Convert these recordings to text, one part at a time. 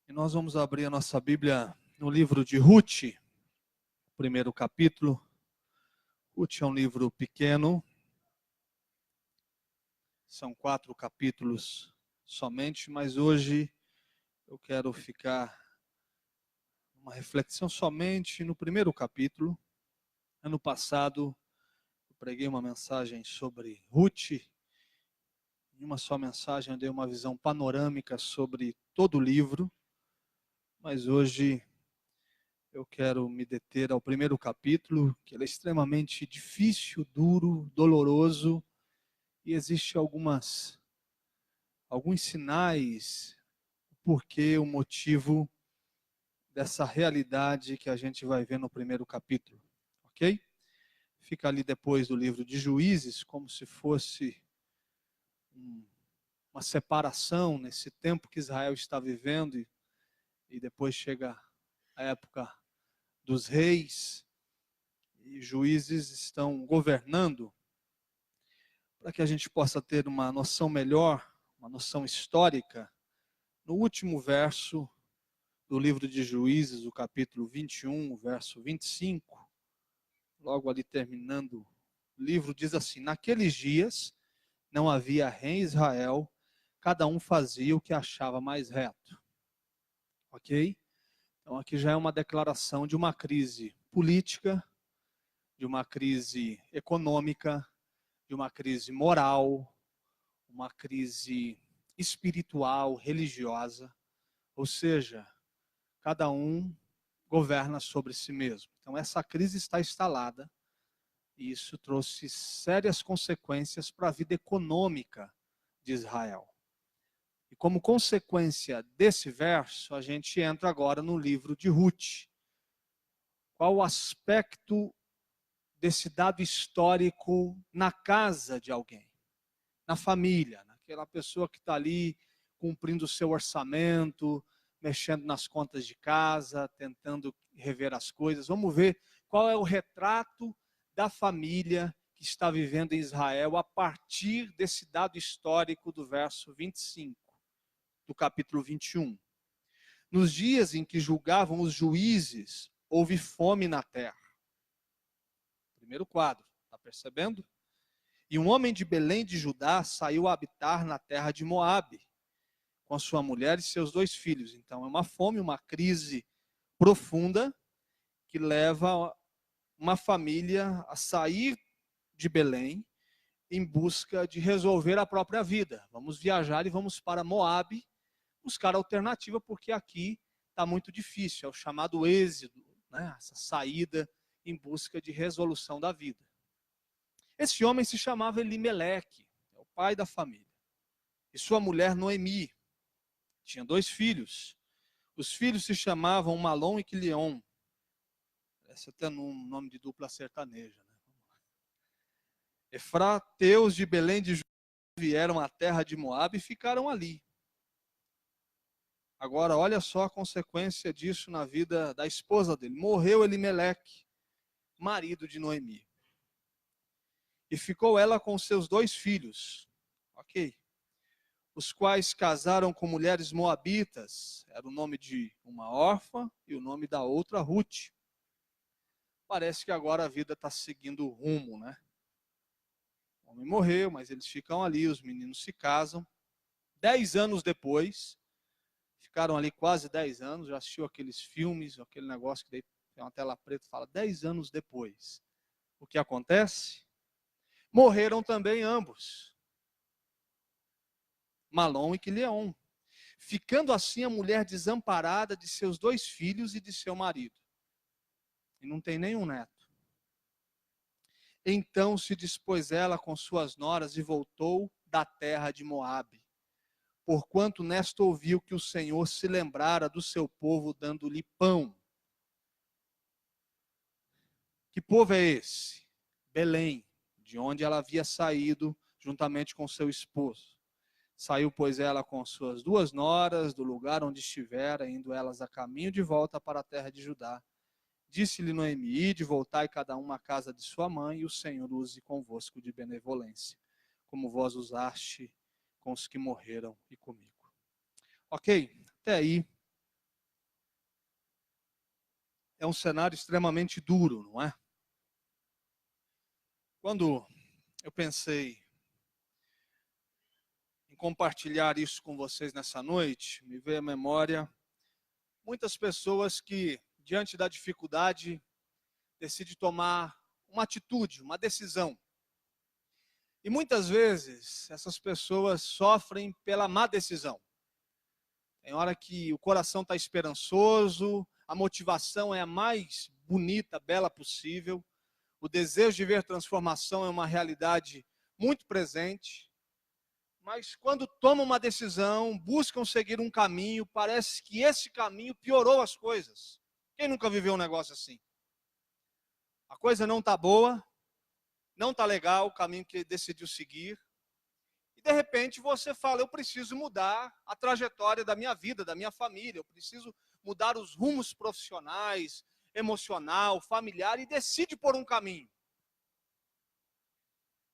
E nós vamos abrir a nossa Bíblia no livro de Ruth, primeiro capítulo. Ruth é um livro pequeno, são 4 capítulos somente, mas hoje eu quero ficar uma reflexão somente no primeiro capítulo. Ano passado eu preguei uma mensagem sobre Ruth. Em uma só mensagem eu dei uma visão panorâmica sobre todo o livro, mas hoje eu quero me deter ao primeiro capítulo, que ele é extremamente difícil, duro, doloroso, e existe alguns sinais, porque o motivo dessa realidade que a gente vai ver no primeiro capítulo, ok? Fica ali depois do livro de Juízes, como se fosse uma separação nesse tempo que Israel está vivendo, e depois chega a época dos reis, e juízes estão governando, para que a gente possa ter uma noção melhor, uma noção histórica. No último verso do livro de Juízes, o capítulo 21, o verso 25, logo ali terminando o livro, diz assim: naqueles dias não havia rei em Israel, cada um fazia o que achava mais reto. Ok? Então aqui já é uma declaração de uma crise política, de uma crise econômica, de uma crise moral, uma crise espiritual, religiosa, ou seja, cada um governa sobre si mesmo. Então essa crise está instalada e isso trouxe sérias consequências para a vida econômica de Israel. E como consequência desse verso, a gente entra agora no livro de Ruth. Qual o aspecto desse dado histórico na casa de alguém, na família, naquela pessoa que está ali cumprindo o seu orçamento, mexendo nas contas de casa, tentando rever as coisas. Vamos ver qual é o retrato da família que está vivendo em Israel a partir desse dado histórico do verso 25, do capítulo 21. Nos dias em que julgavam os juízes, houve fome na terra. Primeiro quadro, está percebendo? E um homem de Belém de Judá saiu a habitar na terra de Moabe, com a sua mulher e seus 2 filhos. Então é uma fome, uma crise profunda, que leva uma família a sair de Belém em busca de resolver a própria vida. Vamos viajar e vamos para Moabe, buscar alternativa, porque aqui está muito difícil. É o chamado êxodo, né? Essa saída em busca de resolução da vida. Esse homem se chamava Elimeleque, é o pai da família. E sua mulher Noemi. Tinha 2 filhos. Os filhos se chamavam Malom e Quilion. Parece até um nome de dupla sertaneja, né? Efrateus de Belém de Judá vieram à terra de Moabe e ficaram ali. Agora, olha só a consequência disso na vida da esposa dele. Morreu Elimeleque, marido de Noemi. E ficou ela com seus 2 filhos. Ok. Os quais casaram com mulheres moabitas. Era o nome de uma órfã e o nome da outra Ruth. Parece que agora a vida está seguindo o rumo, né? O homem morreu, mas eles ficam ali, os meninos se casam. 10 anos depois, ficaram ali quase 10 anos, já assistiu aqueles filmes, aquele negócio que daí tem uma tela preta e fala 10 anos depois. O que acontece? Morreram também ambos, Malom e Quilion, ficando assim a mulher desamparada de seus 2 filhos e de seu marido. E não tem nenhum neto. Então se dispôs ela com suas noras e voltou da terra de Moabe, porquanto nesta ouviu que o Senhor se lembrara do seu povo, dando-lhe pão. Que povo é esse? Belém, de onde ela havia saído, juntamente com seu esposo. Saiu, pois, ela com suas 2 noras, do lugar onde estivera, indo elas a caminho de volta para a terra de Judá. Disse-lhe Noemi: ide, voltai cada uma à casa de sua mãe, e o Senhor use convosco de benevolência, como vós usaste com os que morreram e comigo. Ok, até aí é um cenário extremamente duro, não é? Quando eu pensei em compartilhar isso com vocês nessa noite, me veio à memória muitas pessoas que, diante da dificuldade, decidem tomar uma atitude, uma decisão. E muitas vezes essas pessoas sofrem pela má decisão. Tem hora que o coração está esperançoso, a motivação é a mais bonita, bela possível, o desejo de ver transformação é uma realidade muito presente, mas quando tomam uma decisão, buscam seguir um caminho, parece que esse caminho piorou as coisas. Quem nunca viveu um negócio assim? A coisa não está boa, não está legal o caminho que decidiu seguir, e de repente você fala, eu preciso mudar a trajetória da minha vida, da minha família, eu preciso mudar os rumos profissionais, emocional, familiar, e decide por um caminho.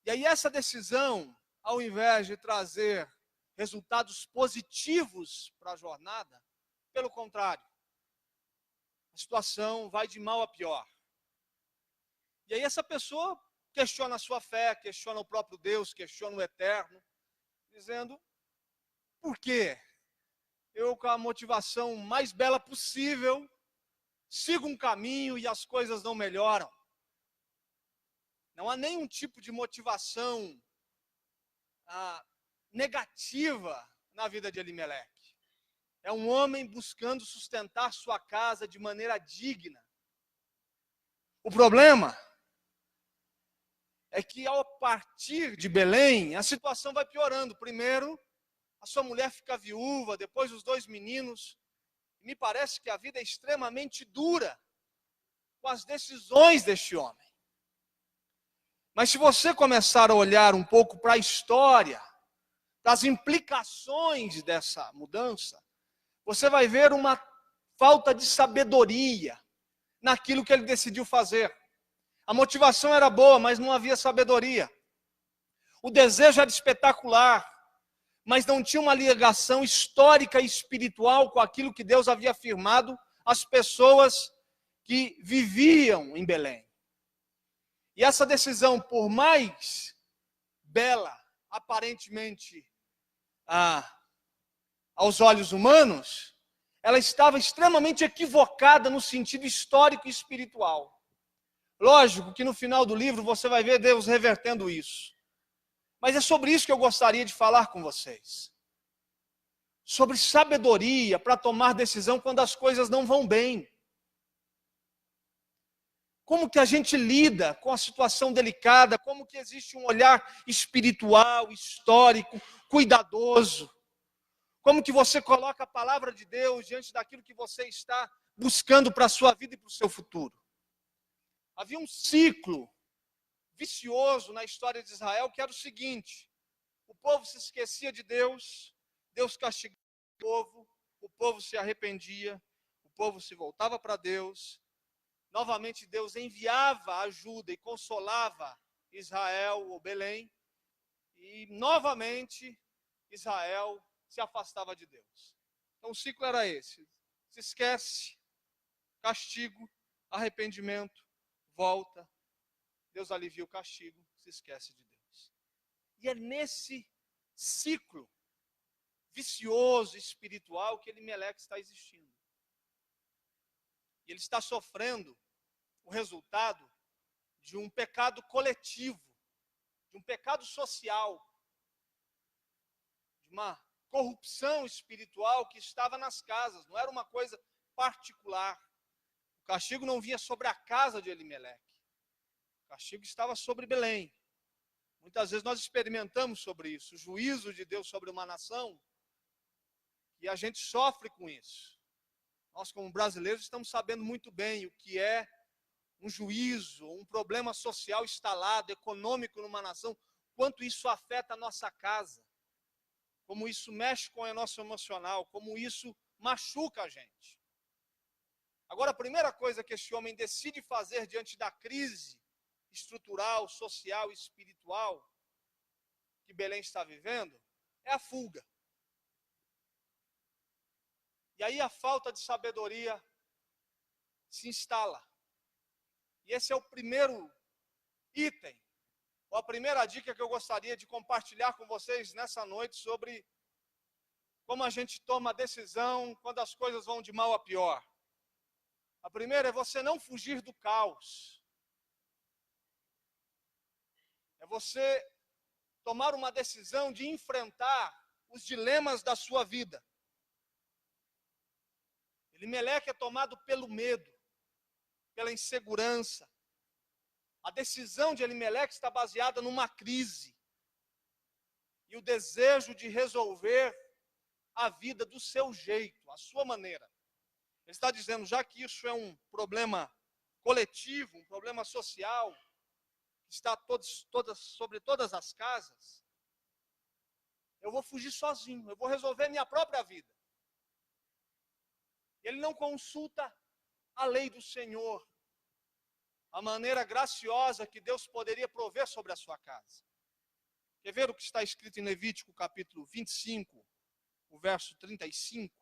E aí essa decisão, ao invés de trazer resultados positivos para a jornada, pelo contrário, a situação vai de mal a pior. E aí essa pessoa questiona a sua fé, questiona o próprio Deus, questiona o eterno, dizendo, por quê? Eu, com a motivação mais bela possível, sigo um caminho e as coisas não melhoram. Não há nenhum tipo de motivação negativa na vida de Elimeleque. É um homem buscando sustentar sua casa de maneira digna. O problema é que, ao partir de Belém, a situação vai piorando. Primeiro, a sua mulher fica viúva, depois os 2 meninos. Me parece que a vida é extremamente dura com as decisões deste homem. Mas se você começar a olhar um pouco para a história, das implicações dessa mudança, você vai ver uma falta de sabedoria naquilo que ele decidiu fazer. A motivação era boa, mas não havia sabedoria. O desejo era espetacular, mas não tinha uma ligação histórica e espiritual com aquilo que Deus havia afirmado às pessoas que viviam em Belém. E essa decisão, por mais bela, aparentemente, aos olhos humanos, ela estava extremamente equivocada no sentido histórico e espiritual. Lógico que no final do livro você vai ver Deus revertendo isso. Mas é sobre isso que eu gostaria de falar com vocês. Sobre sabedoria para tomar decisão quando as coisas não vão bem. Como que a gente lida com a situação delicada, como que existe um olhar espiritual, histórico, cuidadoso. Como que você coloca a palavra de Deus diante daquilo que você está buscando para a sua vida e para o seu futuro. Havia um ciclo vicioso na história de Israel que era o seguinte: o povo se esquecia de Deus, Deus castigava o povo se arrependia, o povo se voltava para Deus, novamente Deus enviava ajuda e consolava Israel ou Belém, e novamente Israel se afastava de Deus. Então o ciclo era esse: se esquece, castigo, arrependimento, volta, Deus alivia o castigo, se esquece de Deus. E é nesse ciclo vicioso, espiritual, que Elimeleque está existindo. E ele está sofrendo o resultado de um pecado coletivo, de um pecado social, de uma corrupção espiritual que estava nas casas, não era uma coisa particular. O castigo não vinha sobre a casa de Elimeleque. O castigo estava sobre Belém. Muitas vezes nós experimentamos sobre isso, o juízo de Deus sobre uma nação, e a gente sofre com isso. Nós, como brasileiros, estamos sabendo muito bem o que é um juízo, um problema social instalado, econômico numa nação, quanto isso afeta a nossa casa, como isso mexe com o nosso emocional, como isso machuca a gente. Agora, a primeira coisa que esse homem decide fazer diante da crise estrutural, social e espiritual que Belém está vivendo é a fuga. E aí a falta de sabedoria se instala. E esse é o primeiro item, ou a primeira dica que eu gostaria de compartilhar com vocês nessa noite sobre como a gente toma a decisão quando as coisas vão de mal a pior. A primeira é você não fugir do caos. É você tomar uma decisão de enfrentar os dilemas da sua vida. Elimeleque é tomado pelo medo, pela insegurança. A decisão de Elimeleque está baseada numa crise e o desejo de resolver a vida do seu jeito, a sua maneira. Ele está dizendo, já que isso é um problema coletivo, um problema social, que está sobre todas as casas, eu vou fugir sozinho, eu vou resolver minha própria vida. Ele não consulta a lei do Senhor, a maneira graciosa que Deus poderia prover sobre a sua casa. Quer ver o que está escrito em Levítico capítulo 25, o verso 35?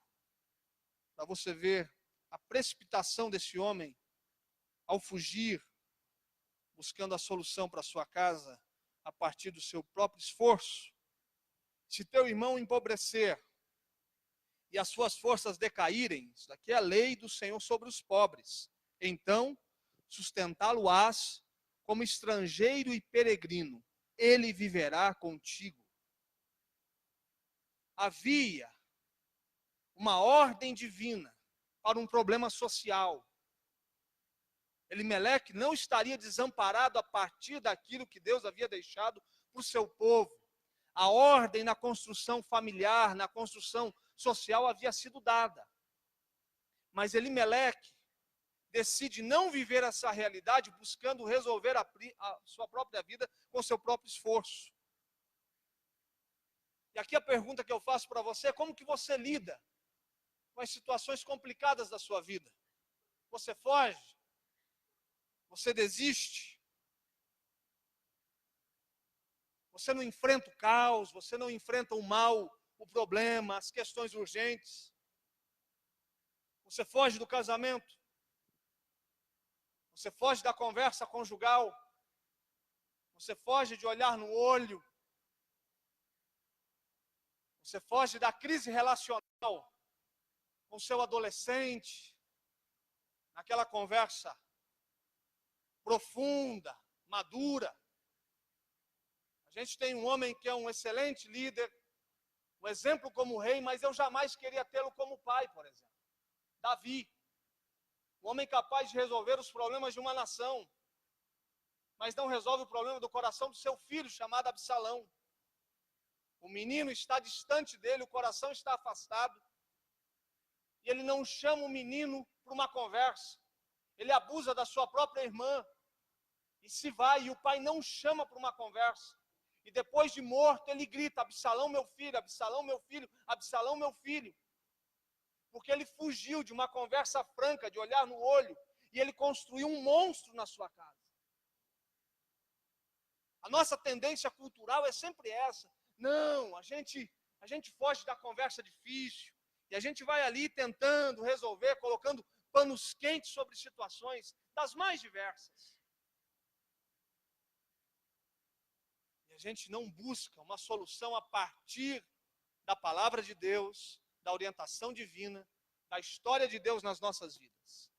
Para você ver a precipitação desse homem ao fugir, buscando a solução para a sua casa a partir do seu próprio esforço. Se teu irmão empobrecer e as suas forças decaírem, isso daqui é a lei do Senhor sobre os pobres, então sustentá-lo-ás como estrangeiro e peregrino, ele viverá contigo. Havia uma ordem divina para um problema social. Elimeleque não estaria desamparado a partir daquilo que Deus havia deixado para o seu povo. A ordem na construção familiar, na construção social havia sido dada. Mas Elimeleque decide não viver essa realidade buscando resolver a sua própria vida com seu próprio esforço. E aqui a pergunta que eu faço para você é como que você lida com as situações complicadas da sua vida? Você foge? Você desiste? Você não enfrenta o caos, você não enfrenta o mal, o problema, as questões urgentes? Você foge do casamento? Você foge da conversa conjugal? Você foge de olhar no olho? Você foge da crise relacional com seu adolescente? Naquela conversa profunda, madura. A gente tem um homem que é um excelente líder, um exemplo como rei, mas eu jamais queria tê-lo como pai, por exemplo. Davi, um homem capaz de resolver os problemas de uma nação, mas não resolve o problema do coração do seu filho, chamado Absalão. O menino está distante dele, o coração está afastado, e ele não chama o menino para uma conversa. Ele abusa da sua própria irmã, e se vai, e o pai não chama para uma conversa. E depois de morto, ele grita, Absalão, meu filho, Absalão, meu filho, Absalão, meu filho. Porque ele fugiu de uma conversa franca, de olhar no olho, e ele construiu um monstro na sua casa. A nossa tendência cultural é sempre essa. Não, a gente foge da conversa difícil, e a gente vai ali tentando resolver, colocando panos quentes sobre situações das mais diversas. E a gente não busca uma solução a partir da palavra de Deus, da orientação divina, da história de Deus nas nossas vidas.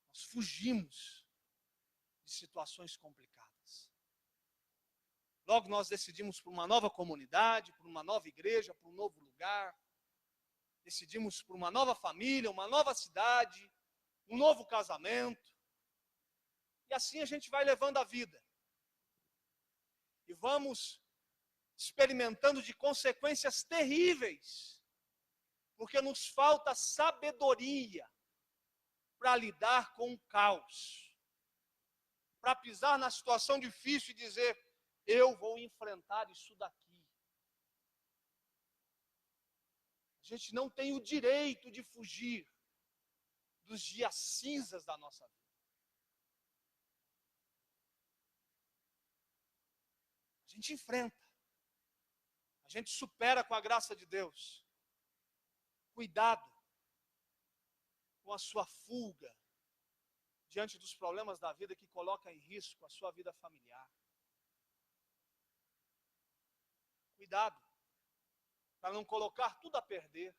Nós fugimos de situações complicadas. Logo nós decidimos por uma nova comunidade, por uma nova igreja, por um novo lugar. Decidimos por uma nova família, uma nova cidade, um novo casamento. E assim a gente vai levando a vida. E vamos experimentando de consequências terríveis, porque nos falta sabedoria para lidar com o caos, para pisar na situação difícil e dizer, eu vou enfrentar isso daqui. A gente não tem o direito de fugir dos dias cinzas da nossa vida. A gente enfrenta. A gente supera com a graça de Deus. Cuidado com a sua fuga diante dos problemas da vida que coloca em risco a sua vida familiar. Cuidado para não colocar tudo a perder.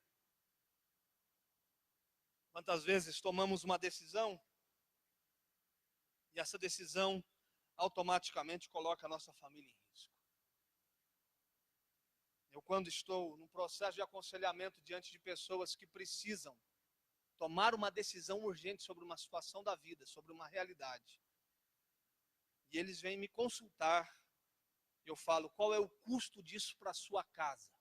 Quantas vezes tomamos uma decisão e essa decisão automaticamente coloca a nossa família em risco. Eu, quando estou num processo de aconselhamento diante de pessoas que precisam tomar uma decisão urgente sobre uma situação da vida, sobre uma realidade, e eles vêm me consultar, eu falo, qual é o custo disso para a sua casa?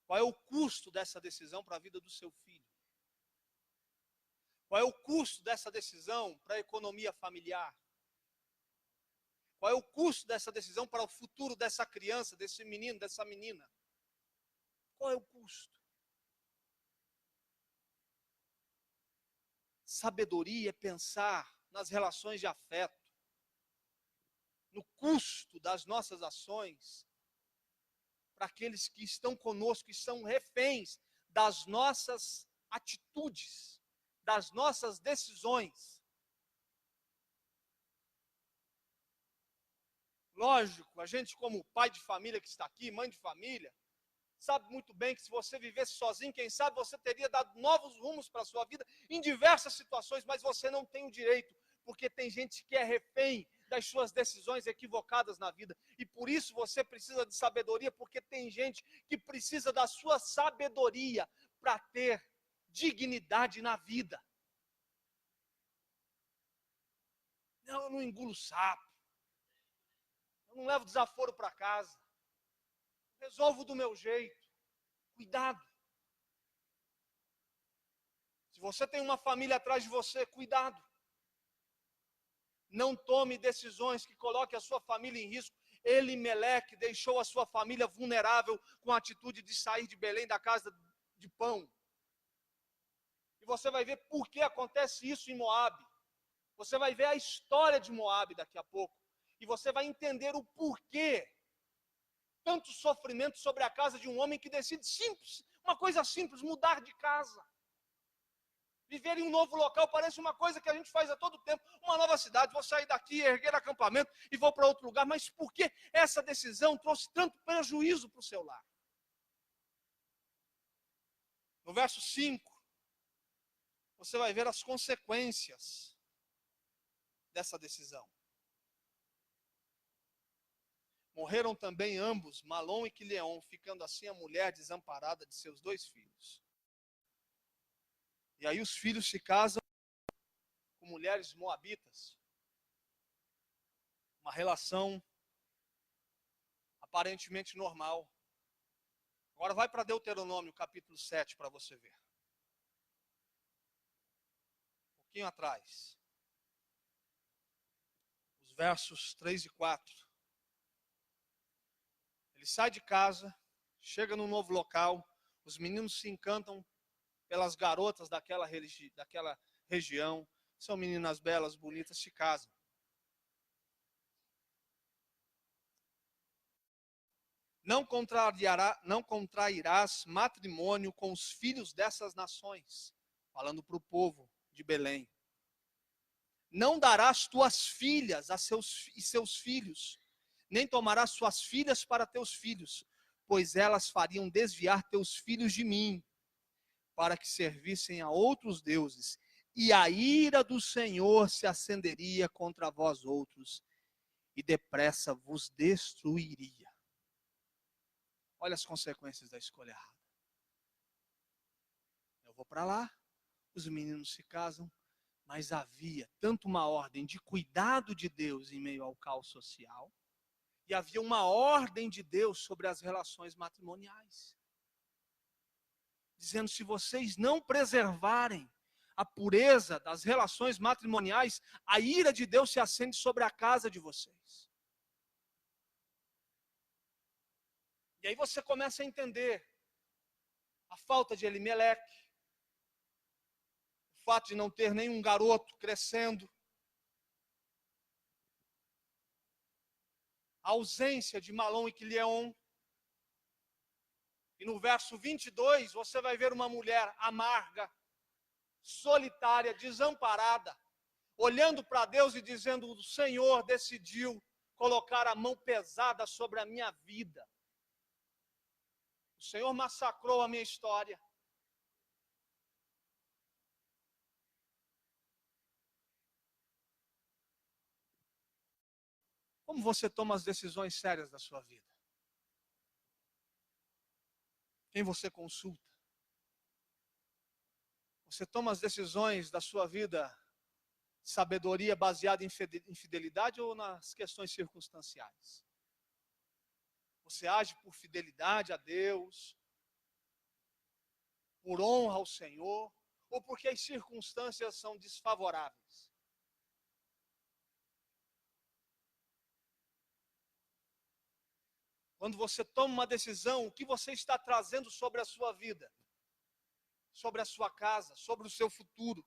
Qual é o custo dessa decisão para a vida do seu filho? Qual é o custo dessa decisão para a economia familiar? Qual é o custo dessa decisão para o futuro dessa criança, desse menino, dessa menina? Qual é o custo? Sabedoria é pensar nas relações de afeto, no custo das nossas ações, para aqueles que estão conosco, que são reféns das nossas atitudes, das nossas decisões. Lógico, a gente como pai de família que está aqui, mãe de família, sabe muito bem que se você vivesse sozinho, quem sabe você teria dado novos rumos para a sua vida em diversas situações, mas você não tem o direito, porque tem gente que é refém das suas decisões equivocadas na vida, e por isso você precisa de sabedoria, porque tem gente que precisa da sua sabedoria para ter dignidade na vida. Não, eu não engulo sapo, eu não levo desaforo para casa, resolvo do meu jeito. Cuidado. Se você tem uma família atrás de você, cuidado. Não tome decisões que coloquem a sua família em risco. Elimeleque deixou a sua família vulnerável com a atitude de sair de Belém da casa de pão. E você vai ver por que acontece isso em Moabe. Você vai ver a história de Moabe daqui a pouco. E você vai entender o porquê tanto sofrimento sobre a casa de um homem que decide simples, uma coisa simples, mudar de casa. Viver em um novo local parece uma coisa que a gente faz a todo tempo. Uma nova cidade, vou sair daqui, erguer acampamento e vou para outro lugar. Mas por que essa decisão trouxe tanto prejuízo para o seu lar? No verso 5, você vai ver as consequências dessa decisão. Morreram também ambos, Malom e Quileon, ficando assim a mulher desamparada de seus 2 filhos. E aí os filhos se casam com mulheres moabitas. Uma relação aparentemente normal. Agora vai para Deuteronômio, capítulo 7, para você ver. Um pouquinho atrás. Os versos 3 e 4. Ele sai de casa, chega num novo local, os meninos se encantam pelas garotas daquela região, são meninas belas, bonitas, se casam. Não contrairás matrimônio com os filhos dessas nações, falando para o povo de Belém. Não darás tuas filhas a seus filhos, nem tomarás suas filhas para teus filhos, pois elas fariam desviar teus filhos de mim, para que servissem a outros deuses, e a ira do Senhor se acenderia contra vós outros, e depressa vos destruiria. Olha as consequências da escolha errada. Eu vou para lá, os meninos se casam, mas havia tanto uma ordem de cuidado de Deus em meio ao caos social, e havia uma ordem de Deus sobre as relações matrimoniais. Dizendo, se vocês não preservarem a pureza das relações matrimoniais, a ira de Deus se acende sobre a casa de vocês. E aí você começa a entender a falta de Elimeleque, o fato de não ter nenhum garoto crescendo, a ausência de Malom e Quileon, E no verso 22, você vai ver uma mulher amarga, solitária, desamparada, olhando para Deus e dizendo: o Senhor decidiu colocar a mão pesada sobre a minha vida. O Senhor massacrou a minha história. Como você toma as decisões sérias da sua vida? Quem você consulta? Você toma as decisões da sua vida, sabedoria baseada em fidelidade ou nas questões circunstanciais? Você age por fidelidade a Deus, por honra ao Senhor, ou porque as circunstâncias são desfavoráveis? Quando você toma uma decisão, o que você está trazendo sobre a sua vida? Sobre a sua casa, sobre o seu futuro?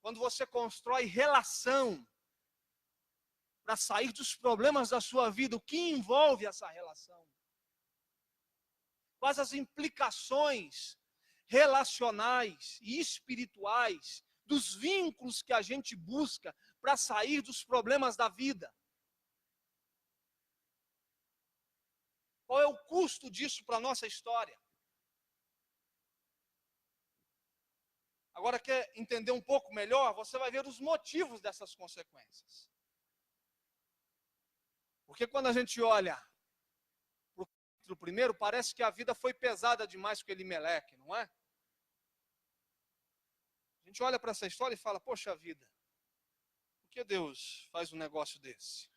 Quando você constrói relação para sair dos problemas da sua vida, o que envolve essa relação? Quais as implicações relacionais e espirituais dos vínculos que a gente busca para sair dos problemas da vida? Qual é o custo disso para a nossa história? Agora, quer entender um pouco melhor? Você vai ver os motivos dessas consequências. Porque quando a gente olha para o capítulo primeiro, parece que a vida foi pesada demais com Elimeleque, não é? A gente olha para essa história e fala: poxa vida, por que Deus faz um negócio desse?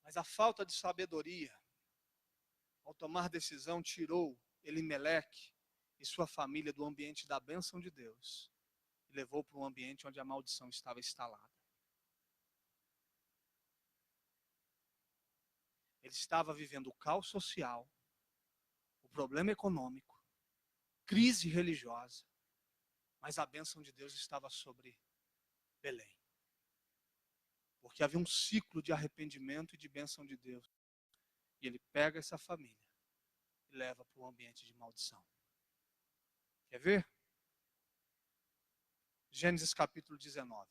Mas a falta de sabedoria, ao tomar decisão, tirou Elimeleque e sua família do ambiente da bênção de Deus e levou para um ambiente onde a maldição estava instalada. Ele estava vivendo o caos social, o problema econômico, crise religiosa, mas a bênção de Deus estava sobre Belém. Porque havia um ciclo de arrependimento e de bênção de Deus. E ele pega essa família e leva para um ambiente de maldição. Quer ver? Gênesis capítulo 19.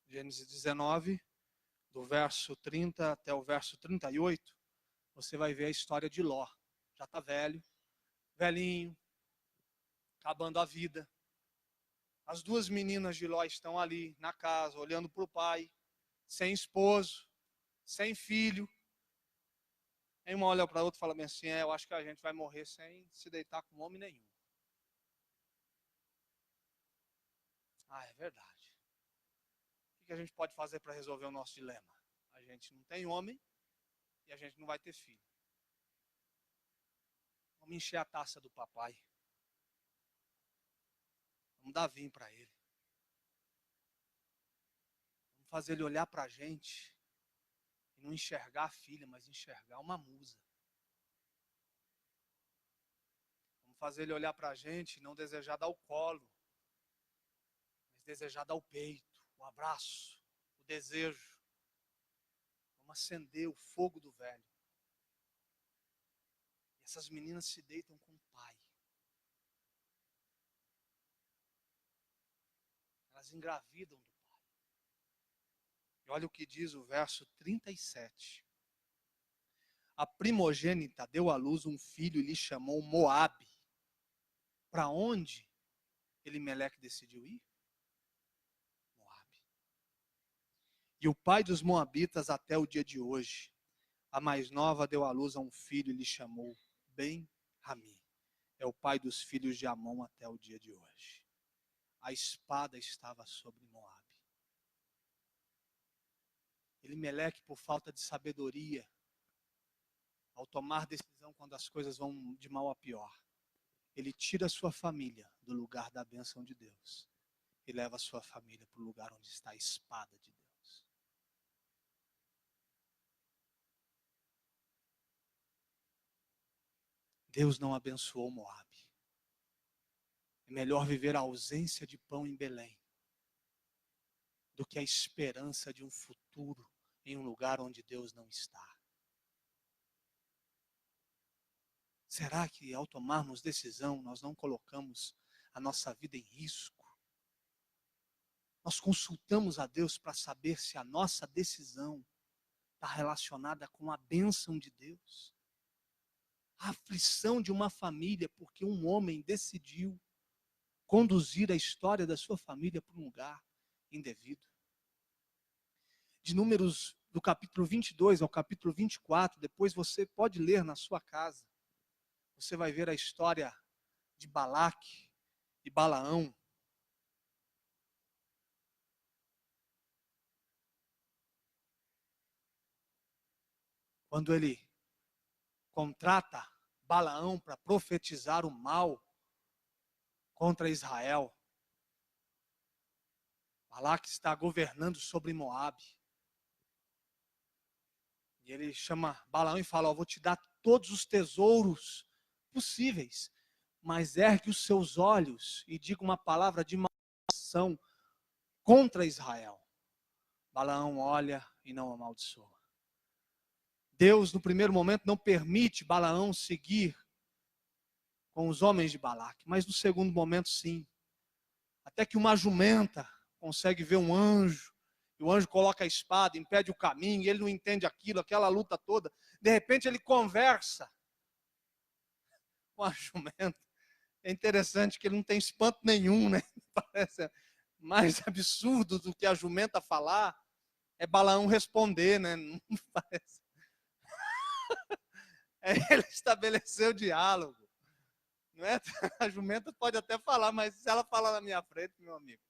Gênesis 19, do verso 30 até o verso 38, você vai ver a história de Ló. Já está velho, velhinho, acabando a vida. As duas meninas de Ló estão ali na casa, olhando para o pai, sem esposo, sem filho. Aí uma olha para a outra e fala bem assim: eu acho que a gente vai morrer sem se deitar com homem nenhum. Ah, é verdade. O que a gente pode fazer para resolver o nosso dilema? A gente não tem homem e a gente não vai ter filho. Vamos encher a taça do papai. Vamos dar vinho para ele. Vamos fazer ele olhar para a gente e não enxergar a filha, mas enxergar uma musa. Vamos fazer ele olhar para a gente e não desejar dar o colo, mas desejar dar o peito, o abraço, o desejo. Vamos acender o fogo do velho. E essas meninas se deitam com o pai. Elas engravidam do pai. E olha o que diz o verso 37. A primogênita deu à luz um filho e lhe chamou Moabe. Para onde Elimeleque decidiu ir? Moabe. E o pai dos moabitas até o dia de hoje. A mais nova deu à luz a um filho e lhe chamou Ben-Rami. É o pai dos filhos de Amon até o dia de hoje. A espada estava sobre Moabe. Elimeleque, por falta de sabedoria, ao tomar decisão quando as coisas vão de mal a pior, ele tira a sua família do lugar da bênção de Deus e leva a sua família para o lugar onde está a espada de Deus. Deus não abençoou Moabe. É melhor viver a ausência de pão em Belém do que a esperança de um futuro em um lugar onde Deus não está. Será que ao tomarmos decisão nós não colocamos a nossa vida em risco? Nós consultamos a Deus para saber se a nossa decisão está relacionada com a bênção de Deus. A aflição de uma família porque um homem decidiu conduzir a história da sua família para um lugar indevido. De Números do capítulo 22 ao capítulo 24, depois você pode ler na sua casa. Você vai ver a história de Balaque e Balaão. Quando ele contrata Balaão para profetizar o mal contra Israel. Balaque está governando sobre Moabe. E ele chama Balaão e fala: vou te dar todos os tesouros possíveis, mas ergue os seus olhos e diga uma palavra de maldição contra Israel. Balaão olha e não amaldiçoa. Deus, no primeiro momento, não permite Balaão seguir com os homens de Balaque, mas no segundo momento, sim. Até que uma jumenta consegue ver um anjo, e o anjo coloca a espada, impede o caminho, e ele não entende aquilo, aquela luta toda. De repente ele conversa com a jumenta. É interessante que ele não tem espanto nenhum, né? Parece mais absurdo do que a jumenta falar, é Balaão responder, né? Não parece. Ele estabeleceu o diálogo. Não é? A jumenta pode até falar, mas se ela falar na minha frente, meu amigo,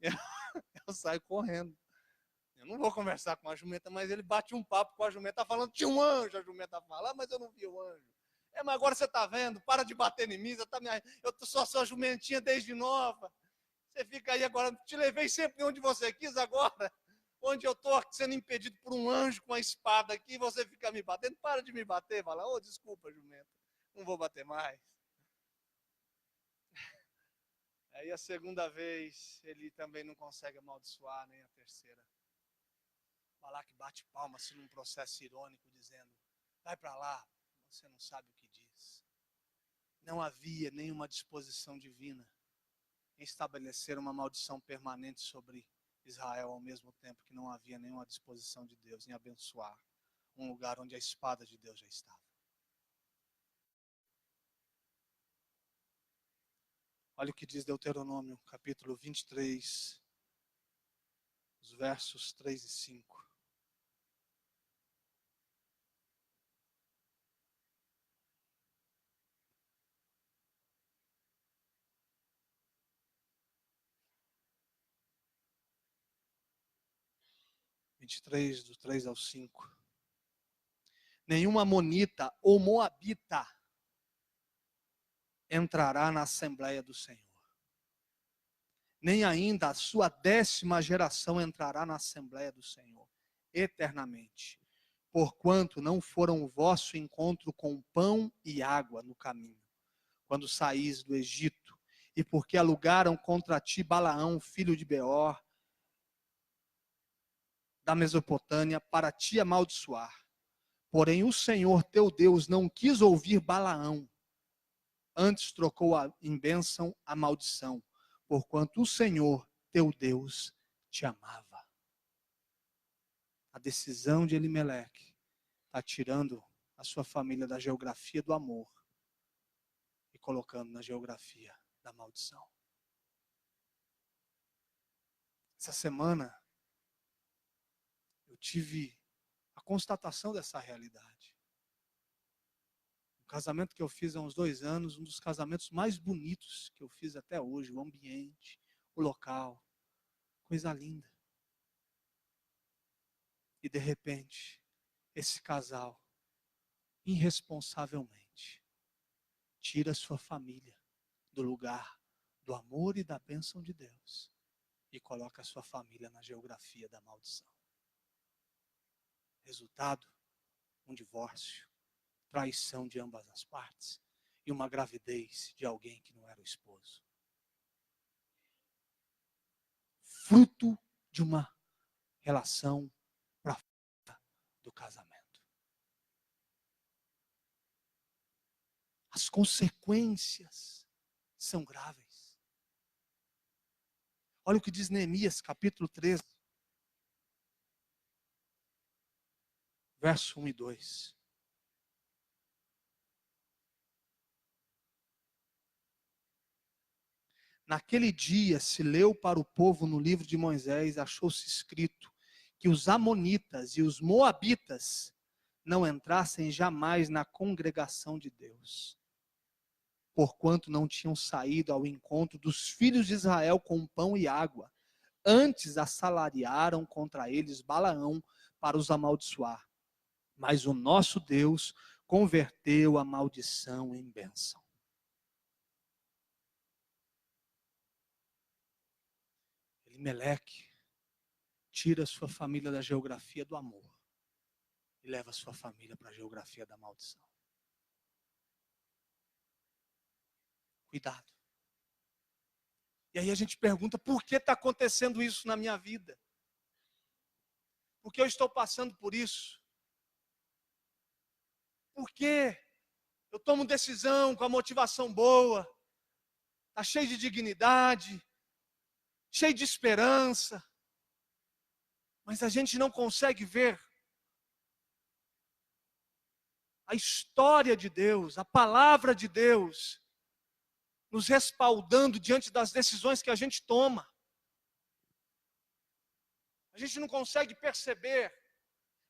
eu saio correndo. Eu não vou conversar com a jumenta, mas ele bate um papo com a jumenta, tá falando, tinha um anjo, a jumenta fala, mas eu não vi o anjo. Mas agora você está vendo, para de bater em mim, eu sou sua jumentinha desde nova. Você fica aí agora, te levei sempre onde você quis, agora, onde eu estou sendo impedido por um anjo com a espada aqui, você fica me batendo, para de me bater, fala, desculpa, jumenta, não vou bater mais. Aí a segunda vez, ele também não consegue amaldiçoar, nem a terceira. Balaque bate palmas assim, num processo irônico, dizendo, vai para lá, você não sabe o que diz. Não havia nenhuma disposição divina em estabelecer uma maldição permanente sobre Israel, ao mesmo tempo que não havia nenhuma disposição de Deus em abençoar um lugar onde a espada de Deus já estava. Olha o que diz Deuteronômio, capítulo 23, os versos 3 e 5. Do 3 ao 5. Nenhuma amonita ou moabita entrará na Assembleia do Senhor. Nem ainda a sua 10ª geração entrará na Assembleia do Senhor, eternamente. Porquanto não foram o vosso encontro com pão e água no caminho, quando saís do Egito, e porque alugaram contra ti Balaão, filho de Beor, da Mesopotâmia, para te amaldiçoar. Porém o Senhor teu Deus não quis ouvir Balaão, antes trocou em bênção a maldição, porquanto o Senhor teu Deus te amava. A decisão de Elimeleque está tirando a sua família da geografia do amor e colocando na geografia da maldição. Essa semana eu tive a constatação dessa realidade. O casamento que eu fiz há uns 2 anos, um dos casamentos mais bonitos que eu fiz até hoje, o ambiente, o local, coisa linda. E de repente, esse casal, irresponsavelmente, tira sua família do lugar do amor e da bênção de Deus e coloca a sua família na geografia da maldição. Resultado, um divórcio, traição de ambas as partes e uma gravidez de alguém que não era o esposo. fruto de uma relação para fora do casamento. As consequências são graves. Olha o que diz Neemias, capítulo 13, verso 1 e 2. Naquele dia se leu para o povo no livro de Moisés, achou-se escrito que os amonitas e os moabitas não entrassem jamais na congregação de Deus, porquanto não tinham saído ao encontro dos filhos de Israel com pão e água. Antes assalariaram contra eles Balaão para os amaldiçoar. Mas o nosso Deus converteu a maldição em bênção. Elimeleque tira sua família da geografia do amor e leva sua família para a geografia da maldição. Cuidado. E aí a gente pergunta, por que está acontecendo isso na minha vida? Por que eu estou passando por isso? Por que eu tomo decisão com a motivação boa, está cheio de dignidade, cheio de esperança, mas a gente não consegue ver a história de Deus, a palavra de Deus, nos respaldando diante das decisões que a gente toma. A gente não consegue perceber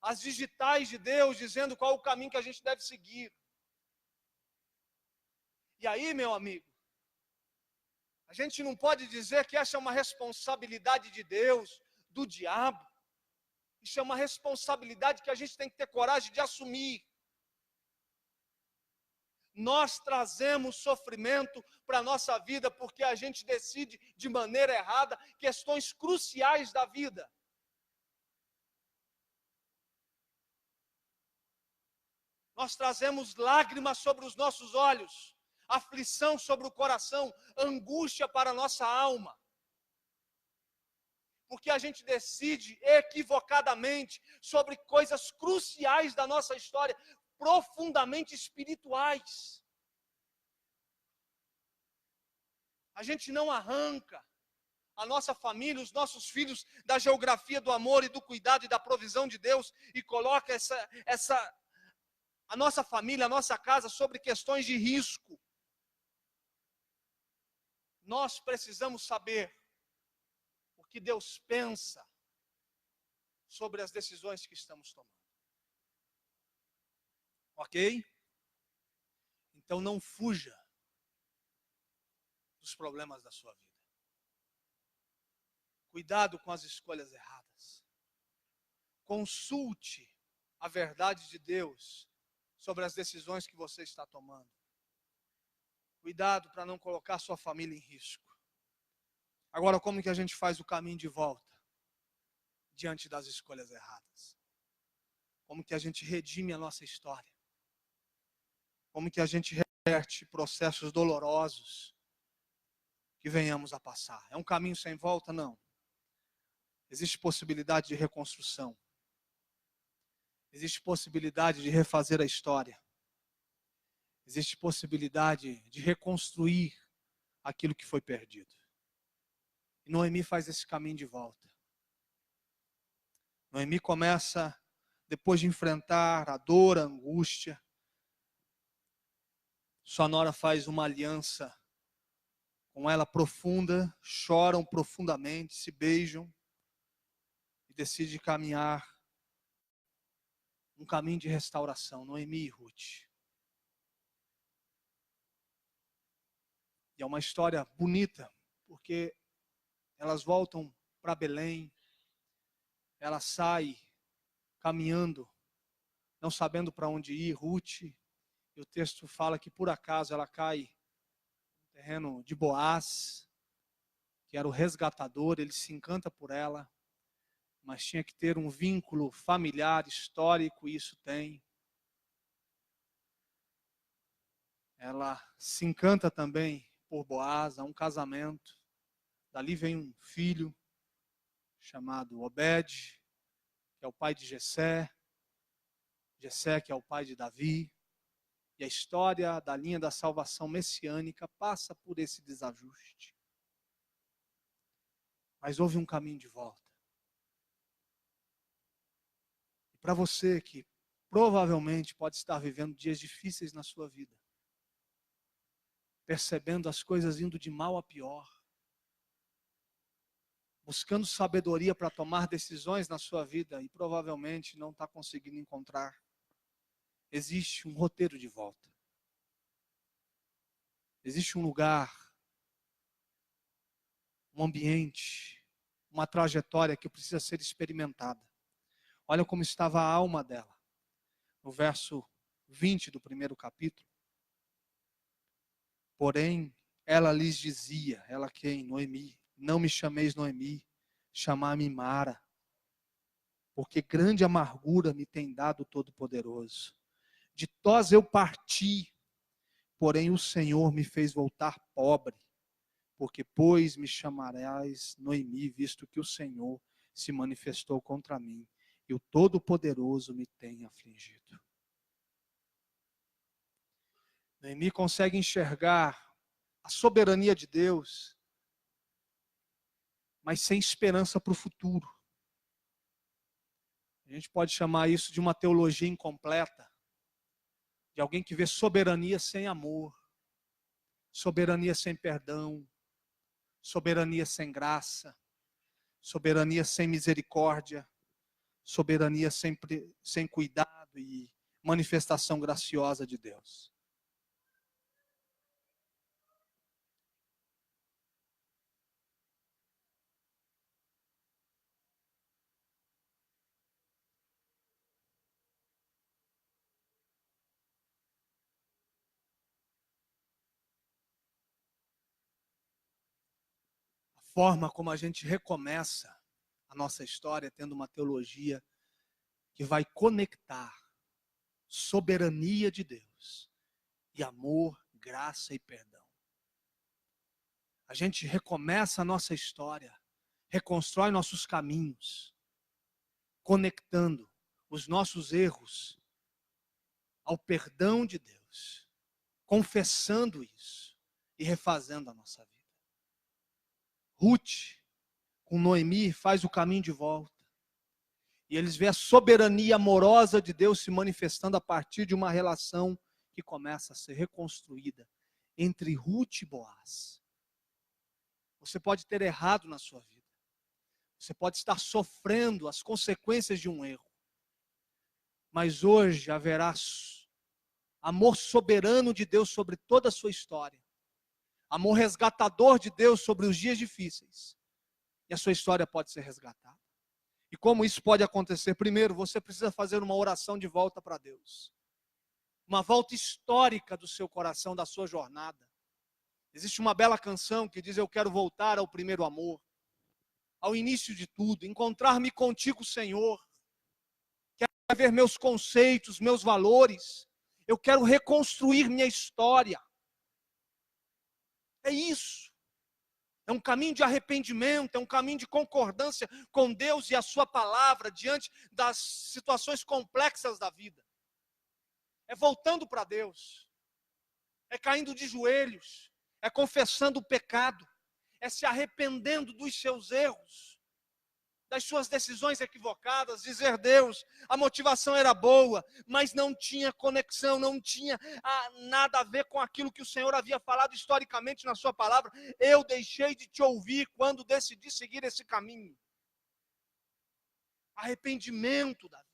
as digitais de Deus dizendo qual o caminho que a gente deve seguir. E aí, meu amigo, a gente não pode dizer que essa é uma responsabilidade de Deus, do diabo. Isso é uma responsabilidade que a gente tem que ter coragem de assumir. Nós trazemos sofrimento para a nossa vida porque a gente decide de maneira errada questões cruciais da vida. Nós trazemos lágrimas sobre os nossos olhos, aflição sobre o coração, angústia para a nossa alma. Porque a gente decide equivocadamente sobre coisas cruciais da nossa história, profundamente espirituais. A gente não arranca a nossa família, os nossos filhos da geografia do amor e do cuidado e da provisão de Deus e coloca a nossa família, a nossa casa sobre questões de risco. Nós precisamos saber o que Deus pensa sobre as decisões que estamos tomando. Ok? Então não fuja dos problemas da sua vida. Cuidado com as escolhas erradas. Consulte a verdade de Deus sobre as decisões que você está tomando. Cuidado para não colocar sua família em risco. Agora, como que a gente faz o caminho de volta diante das escolhas erradas? Como que a gente redime a nossa história? Como que a gente reverte processos dolorosos que venhamos a passar? É um caminho sem volta? Não. Existe possibilidade de reconstrução. Existe possibilidade de refazer a história. Existe possibilidade de reconstruir aquilo que foi perdido. E Noemi faz esse caminho de volta. Noemi começa, depois de enfrentar a dor, a angústia, sua nora faz uma aliança com ela profunda, choram profundamente, se beijam e decidem caminhar um caminho de restauração, Noemi e Ruth. E é uma história bonita, porque elas voltam para Belém, ela sai caminhando, não sabendo para onde ir, Ruth, e o texto fala que por acaso ela cai no terreno de Boaz, que era o resgatador, ele se encanta por ela, mas tinha que ter um vínculo familiar, histórico, e isso tem. Ela se encanta também por Boaz, há um casamento, dali vem um filho, chamado Obed, que é o pai de Jessé, Jessé, que é o pai de Davi, e a história da linha da salvação messiânica passa por esse desajuste. Mas houve um caminho de volta. E para você que provavelmente pode estar vivendo dias difíceis na sua vida, percebendo as coisas indo de mal a pior, buscando sabedoria para tomar decisões na sua vida e provavelmente não está conseguindo encontrar, existe um roteiro de volta. Existe um lugar, um ambiente, uma trajetória que precisa ser experimentada. Olha como estava a alma dela. No verso 20 do primeiro capítulo. Porém, ela lhes dizia, ela quem? Noemi, não me chameis Noemi, chamai-me Mara, porque grande amargura me tem dado o Todo-Poderoso. De Toz eu parti, porém o Senhor me fez voltar pobre, porque pois me chamarás Noemi, visto que o Senhor se manifestou contra mim, e o Todo-Poderoso me tem afligido. Noemi consegue enxergar a soberania de Deus, mas sem esperança para o futuro. A gente pode chamar isso de uma teologia incompleta, de alguém que vê soberania sem amor, soberania sem perdão, soberania sem graça, soberania sem misericórdia, soberania sem cuidado e manifestação graciosa de Deus. A forma como a gente recomeça a nossa história tendo uma teologia que vai conectar soberania de Deus e amor, graça e perdão. A gente recomeça a nossa história, reconstrói nossos caminhos, conectando os nossos erros ao perdão de Deus, confessando isso e refazendo a nossa vida. Ruth, com Noemi, faz o caminho de volta. E eles veem a soberania amorosa de Deus se manifestando a partir de uma relação que começa a ser reconstruída entre Ruth e Boaz. Você pode ter errado na sua vida. Você pode estar sofrendo as consequências de um erro. Mas hoje haverá amor soberano de Deus sobre toda a sua história. Amor resgatador de Deus sobre os dias difíceis. E a sua história pode ser resgatada. E como isso pode acontecer? Primeiro, você precisa fazer uma oração de volta para Deus. Uma volta histórica do seu coração, da sua jornada. Existe uma bela canção que diz: eu quero voltar ao primeiro amor, ao início de tudo, encontrar-me contigo, Senhor. Quero ver meus conceitos, meus valores. Eu quero reconstruir minha história. É isso. É um caminho de arrependimento, é um caminho de concordância com Deus e a sua palavra diante das situações complexas da vida. É voltando para Deus. É caindo de joelhos. É confessando o pecado. É se arrependendo dos seus erros, das suas decisões equivocadas, dizer: Deus, a motivação era boa, mas não tinha conexão, não tinha nada a ver com aquilo que o Senhor havia falado historicamente na sua palavra. Eu deixei de te ouvir quando decidi seguir esse caminho. Arrependimento da vida.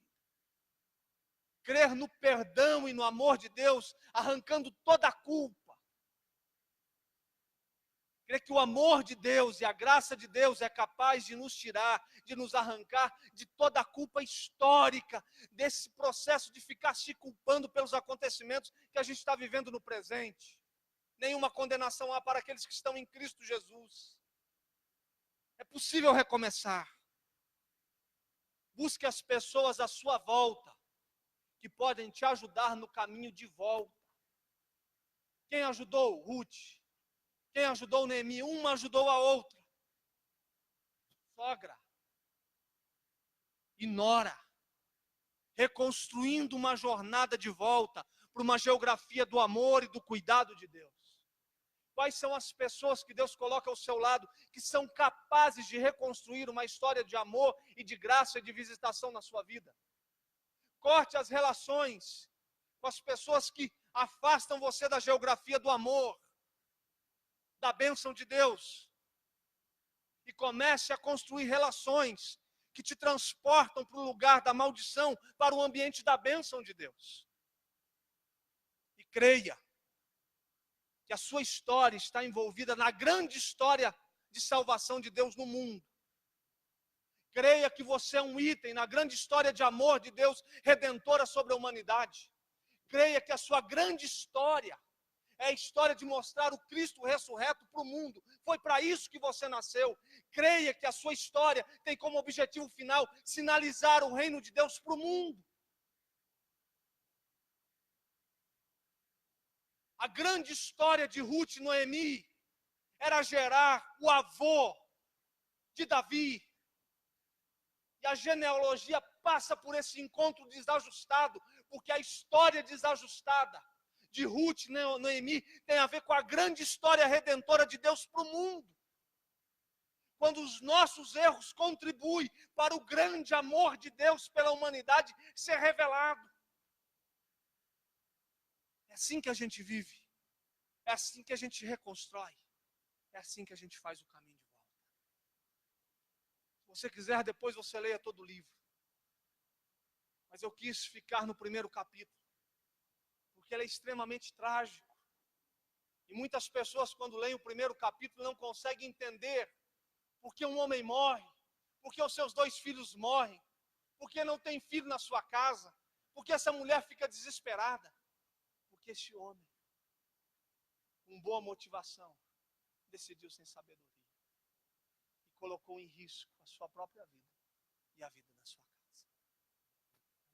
Crer no perdão e no amor de Deus, arrancando toda a culpa. Crer que o amor de Deus e a graça de Deus é capaz de nos tirar, de nos arrancar de toda a culpa histórica, desse processo de ficar se culpando pelos acontecimentos que a gente está vivendo no presente. Nenhuma condenação há para aqueles que estão em Cristo Jesus. É possível recomeçar. Busque as pessoas à sua volta, que podem te ajudar no caminho de volta. Quem ajudou Ruth? Quem ajudou Noemi? Uma ajudou a outra. Sogra, e nora, reconstruindo uma jornada de volta para uma geografia do amor e do cuidado de Deus. Quais são as pessoas que Deus coloca ao seu lado que são capazes de reconstruir uma história de amor e de graça e de visitação na sua vida? Corte as relações com as pessoas que afastam você da geografia do amor, da bênção de Deus. E comece a construir relações que te transportam para o lugar da maldição, para o ambiente da bênção de Deus. E creia que a sua história está envolvida na grande história de salvação de Deus no mundo. Creia que você é um item na grande história de amor de Deus redentora sobre a humanidade. Creia que a sua grande história é a história de mostrar o Cristo ressurreto para o mundo. Foi para isso que você nasceu. Creia que a sua história tem como objetivo final sinalizar o reino de Deus para o mundo. A grande história de Ruth e Noemi era gerar o avô de Davi. E a genealogia passa por esse encontro desajustado, porque a história desajustada de Ruth e Noemi tem a ver com a grande história redentora de Deus para o mundo. Quando os nossos erros contribuem para o grande amor de Deus pela humanidade ser revelado. É assim que a gente vive. É assim que a gente reconstrói. É assim que a gente faz o caminho de volta. Se você quiser, depois você leia todo o livro. Mas eu quis ficar no primeiro capítulo, porque ele é extremamente trágico. E muitas pessoas, quando leem o primeiro capítulo, não conseguem entender por que um homem morre, por que os seus 2 filhos morrem, por que não tem filho na sua casa, por que essa mulher fica desesperada. Porque esse homem, com boa motivação, decidiu sem sabedoria e colocou em risco a sua própria vida e a vida da sua casa.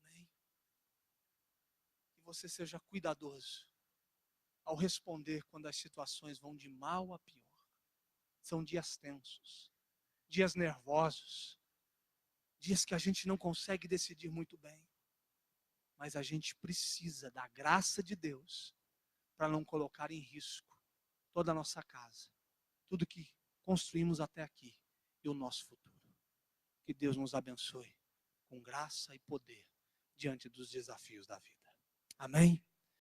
Amém? Que você seja cuidadoso ao responder quando as situações vão de mal a pior. São dias tensos, dias nervosos, dias que a gente não consegue decidir muito bem. Mas a gente precisa da graça de Deus para não colocar em risco toda a nossa casa, tudo que construímos até aqui e o nosso futuro. Que Deus nos abençoe com graça e poder diante dos desafios da vida. Amém?